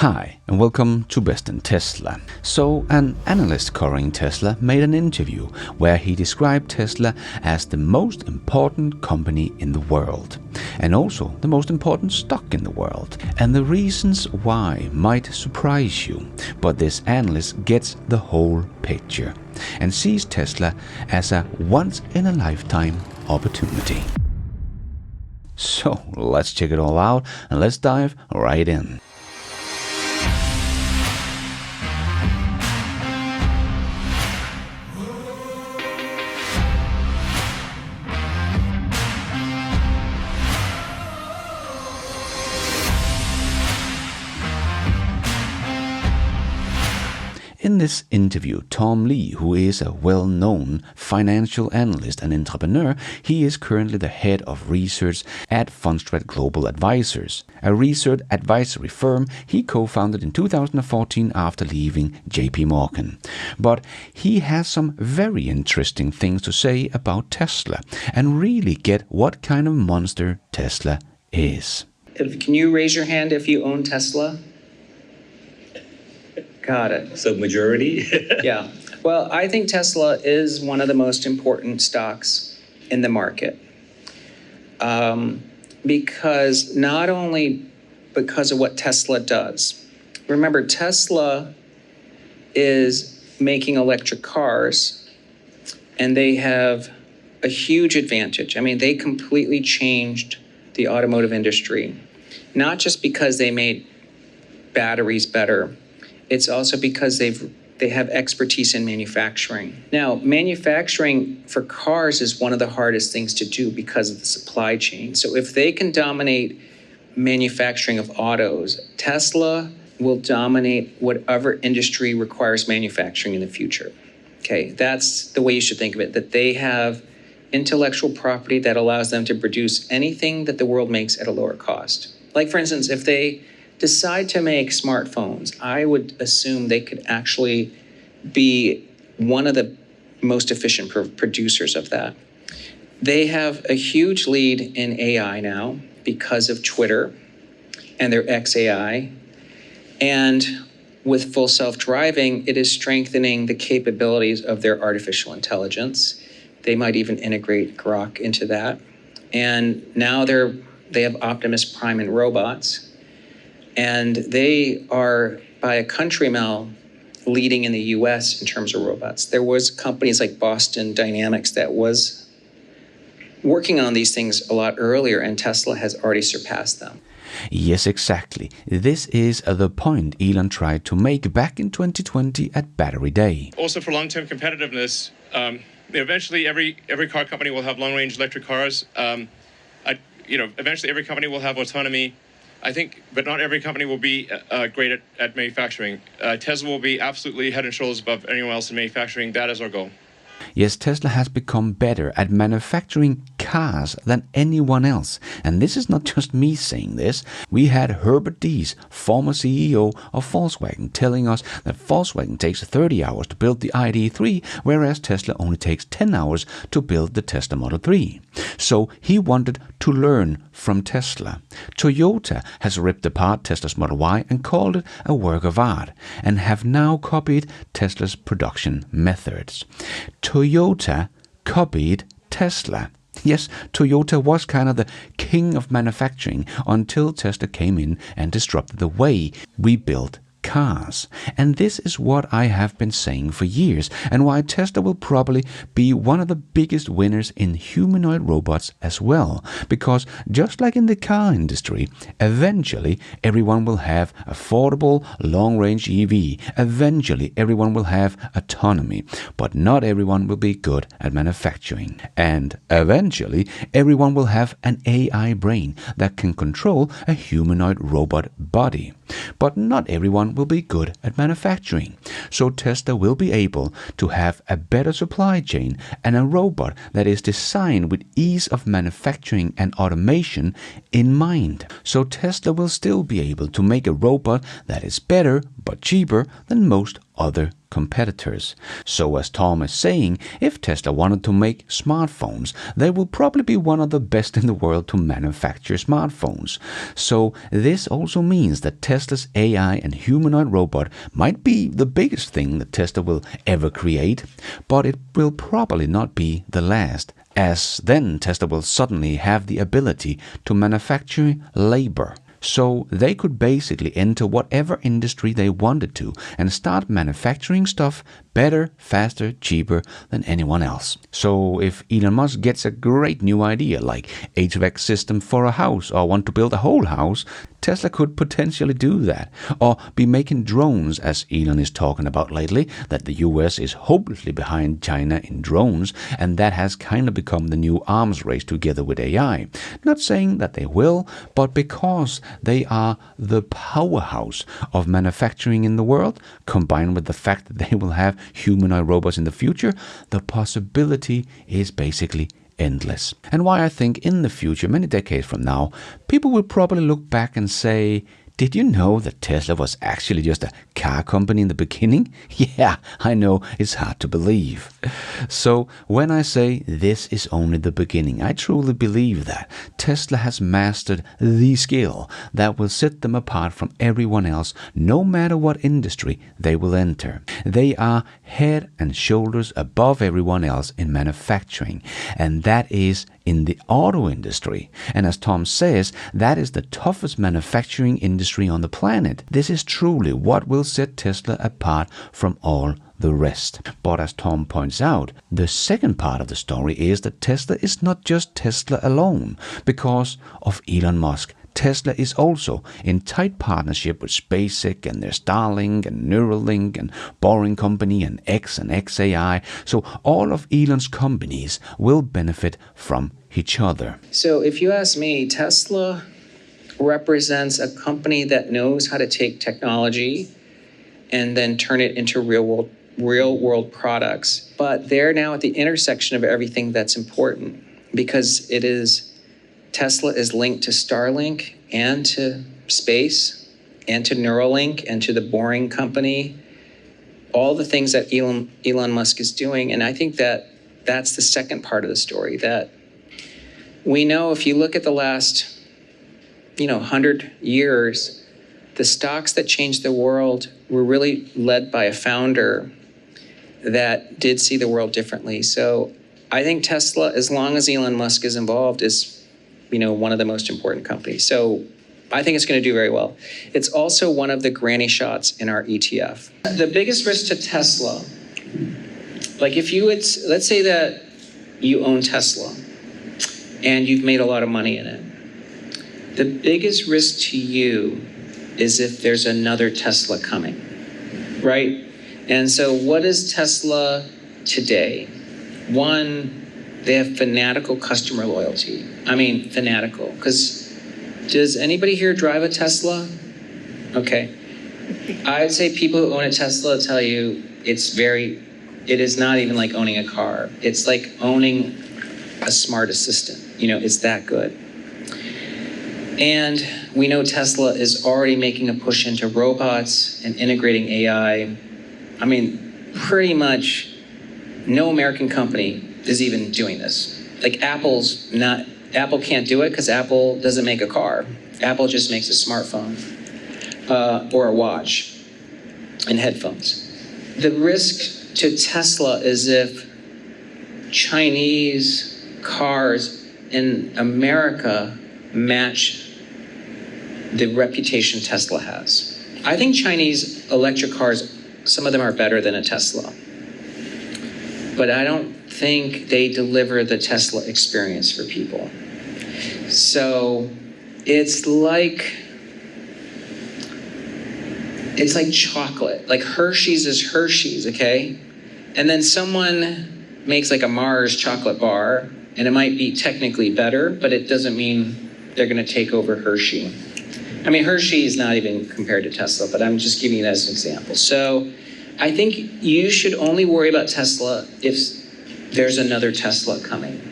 Hi, and welcome to Best in Tesla. So, an analyst covering Tesla made an interview where he described Tesla as the most important company in the world, and also the most important stock in the world. And the reasons why might surprise you, but this analyst gets the whole picture and sees Tesla as a once-in-a-lifetime opportunity. So, let's check it all out and let's dive right in. In this interview, Tom Lee, who is a well-known financial analyst and entrepreneur, he is currently the head of research at Fundstrat Global Advisors, a research advisory firm he co-founded in 2014 after leaving JP Morgan. But he has some very interesting things to say about Tesla and really get what kind of monster Tesla is. Can you raise your hand if you own Tesla? Got it. So majority? Yeah. Well, I think Tesla is one of the most important stocks in the market. Because not only because of what Tesla does. Remember, Tesla is making electric cars, and they have a huge advantage. I mean, they completely changed the automotive industry, not just because they made batteries better. It's also because they have expertise in manufacturing. Now, manufacturing for cars is one of the hardest things to do because of the supply chain. So if they can dominate manufacturing of autos, Tesla will dominate whatever industry requires manufacturing in the future. Okay, that's the way you should think of it, that they have intellectual property that allows them to produce anything that the world makes at a lower cost. Like, for instance, if they decide to make smartphones, I would assume they could actually be one of the most efficient producers of that. They have a huge lead in AI now because of Twitter and their XAI. And with full self-driving, it is strengthening the capabilities of their artificial intelligence. They might even integrate Grok into that. And now they have Optimus Prime and robots. And they are, by a country mile, leading in the US in terms of robots. There was companies like Boston Dynamics that was working on these things a lot earlier, and Tesla has already surpassed them. Yes, exactly. This is the point Elon tried to make back in 2020 at Battery Day. Also, for long-term competitiveness, eventually every car company will have long-range electric cars. Eventually every company will have autonomy. I think, but not every company will be great at manufacturing. Tesla will be absolutely head and shoulders above anyone else in manufacturing. That is our goal. Yes, Tesla has become better at manufacturing cars than anyone else. And this is not just me saying this. We had Herbert Diess, former CEO of Volkswagen, telling us that Volkswagen takes 30 hours to build the ID.3, whereas Tesla only takes 10 hours to build the Tesla Model 3. So he wanted to learn from Tesla. Toyota has ripped apart Tesla's Model Y and called it a work of art, and have now copied Tesla's production methods. Toyota copied Tesla. Yes, Toyota was kind of the king of manufacturing until Tesla came in and disrupted the way we built cars. And this is what I have been saying for years, and why Tesla will probably be one of the biggest winners in humanoid robots as well. Because just like in the car industry, eventually everyone will have affordable long-range EV. Eventually everyone will have autonomy, but not everyone will be good at manufacturing. And eventually everyone will have an AI brain that can control a humanoid robot body. But not everyone will be good at manufacturing. So Tesla will be able to have a better supply chain and a robot that is designed with ease of manufacturing and automation in mind. So Tesla will still be able to make a robot that is better but cheaper than most other competitors. So as Tom is saying, if Tesla wanted to make smartphones, they will probably be one of the best in the world to manufacture smartphones. So this also means that Tesla's AI and humanoid robot might be the biggest thing that Tesla will ever create, but it will probably not be the last, as then Tesla will suddenly have the ability to manufacture labor. So they could basically enter whatever industry they wanted to and start manufacturing stuff better, faster, cheaper than anyone else. So if Elon Musk gets a great new idea like HVAC system for a house or want to build a whole house, Tesla could potentially do that. Or be making drones, as Elon is talking about lately, that the US is hopelessly behind China in drones, and that has kind of become the new arms race together with AI. Not saying that they will, but because they are the powerhouse of manufacturing in the world, combined with the fact that they will have humanoid robots in the future, the possibility is basically endless. And why I think in the future, many decades from now, people will probably look back and say, did you know that Tesla was actually just a car company in the beginning? Yeah, I know, it's hard to believe. So when I say this is only the beginning, I truly believe that Tesla has mastered the skill that will set them apart from everyone else, no matter what industry they will enter. They are head and shoulders above everyone else in manufacturing, and that is in the auto industry. And as Tom says, that is the toughest manufacturing industry on the planet. This is truly what will set Tesla apart from all the rest. But as Tom points out, the second part of the story is that Tesla is not just Tesla alone. Because of Elon Musk, Tesla is also in tight partnership with SpaceX and their Starlink and Neuralink and Boring Company and X and XAI. So all of Elon's companies will benefit from each other. So if you ask me, Tesla represents a company that knows how to take technology and then turn it into real world products. But they're now at the intersection of everything that's important, because Tesla is linked to Starlink and to space and to Neuralink and to the Boring Company, all the things that Elon Musk is doing. And I think that that's the second part of the story, that we know if you look at the last 100 years, the stocks that changed the world were really led by a founder that did see the world differently. So I think Tesla, as long as Elon Musk is involved, is one of the most important companies. So I think it's going to do very well. It's also one of the granny shots in our ETF. The biggest risk to Tesla, like let's say that you own Tesla and you've made a lot of money in it. The biggest risk to you is if there's another Tesla coming, right? And so what is Tesla today? One, they have fanatical customer loyalty. I mean, fanatical. Because does anybody here drive a Tesla? Okay. I'd say people who own a Tesla tell you it is not even like owning a car. It's like owning a smart assistant. It's that good. And we know Tesla is already making a push into robots and integrating AI. I mean, pretty much no American company is even doing this. Like Apple can't do it because Apple doesn't make a car. Apple just makes a smartphone or a watch and headphones. The risk to Tesla is if Chinese cars in America match the reputation Tesla has. I think Chinese electric cars, some of them are better than a Tesla. But I don't think they deliver the Tesla experience for people. So it's like chocolate. Like Hershey's is Hershey's, okay? And then someone makes like a Mars chocolate bar, and it might be technically better, but it doesn't mean they're going to take over Hershey. I mean, Hershey is not even compared to Tesla, but I'm just giving you that as an example. So I think you should only worry about Tesla if there's another Tesla coming.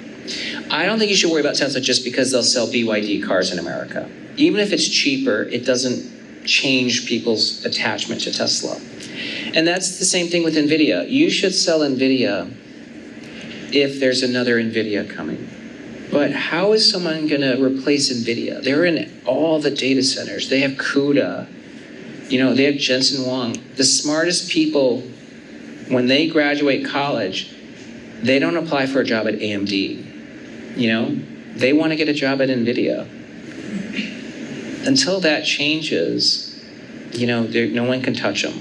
I don't think you should worry about Tesla just because they'll sell BYD cars in America. Even if it's cheaper, it doesn't change people's attachment to Tesla. And that's the same thing with NVIDIA. You should sell NVIDIA if there's another NVIDIA coming. But how is someone going to replace NVIDIA? They're in all the data centers. They have CUDA. They have Jensen Huang. The smartest people, when they graduate college, they don't apply for a job at AMD. They want to get a job at NVIDIA. Until that changes, no one can touch them.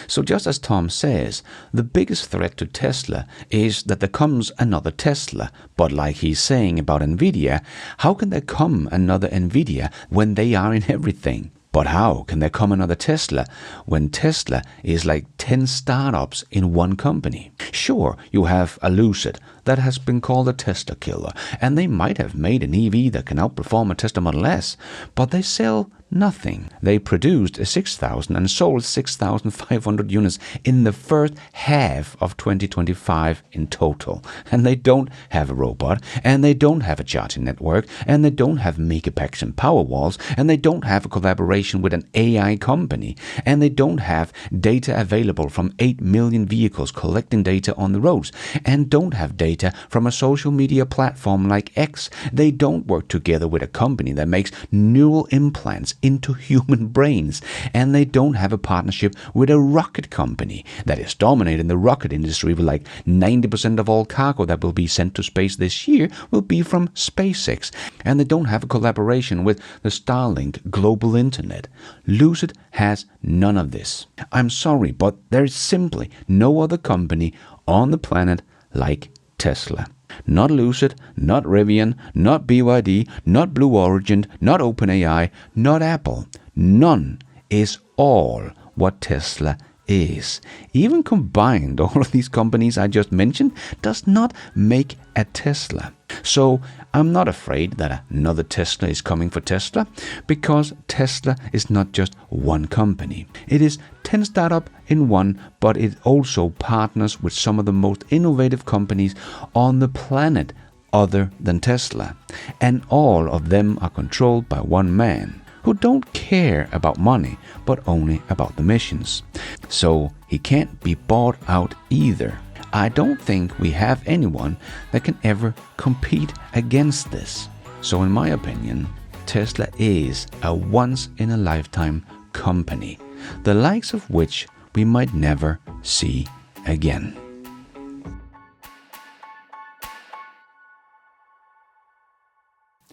So just as Tom says, the biggest threat to Tesla is that there comes another Tesla. But like he's saying about NVIDIA, how can there come another NVIDIA when they are in everything? But how can there come another Tesla when Tesla is like 10 startups in one company? Sure, you have a Lucid that has been called a Tesla killer, and they might have made an EV that can outperform a Tesla Model S, but they sell nothing. They produced 6,000 and sold 6,500 units in the first half of 2025 in total. And they don't have a robot, and they don't have a charging network, and they don't have megapacks and power walls, and they don't have a collaboration with an AI company, and they don't have data available from 8 million vehicles collecting data on the roads, and don't have data from a social media platform like X. They don't work together with a company that makes neural implants into human brains, and they don't have a partnership with a rocket company that is dominating the rocket industry with like 90% of all cargo that will be sent to space this year will be from SpaceX, and they don't have a collaboration with the Starlink global internet. Lucid has none of this. I'm sorry, but there is simply no other company on the planet like Tesla. Not Lucid, not Rivian, not BYD, not Blue Origin, not OpenAI, not Apple. None is all what Tesla is. Even combined, all of these companies I just mentioned does not make a Tesla. So I'm not afraid that another Tesla is coming for Tesla, because Tesla is not just one company. It is 10 startups in one, but it also partners with some of the most innovative companies on the planet other than Tesla. And all of them are controlled by one man who don't care about money, but only about the missions. So he can't be bought out either. I don't think we have anyone that can ever compete against this. So in my opinion, Tesla is a once-in-a-lifetime company, the likes of which we might never see again.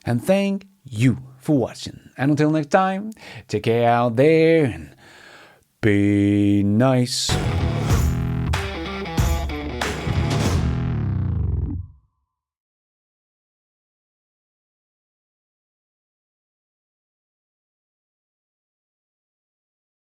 And thank you for watching. And until next time, take care out there and be nice.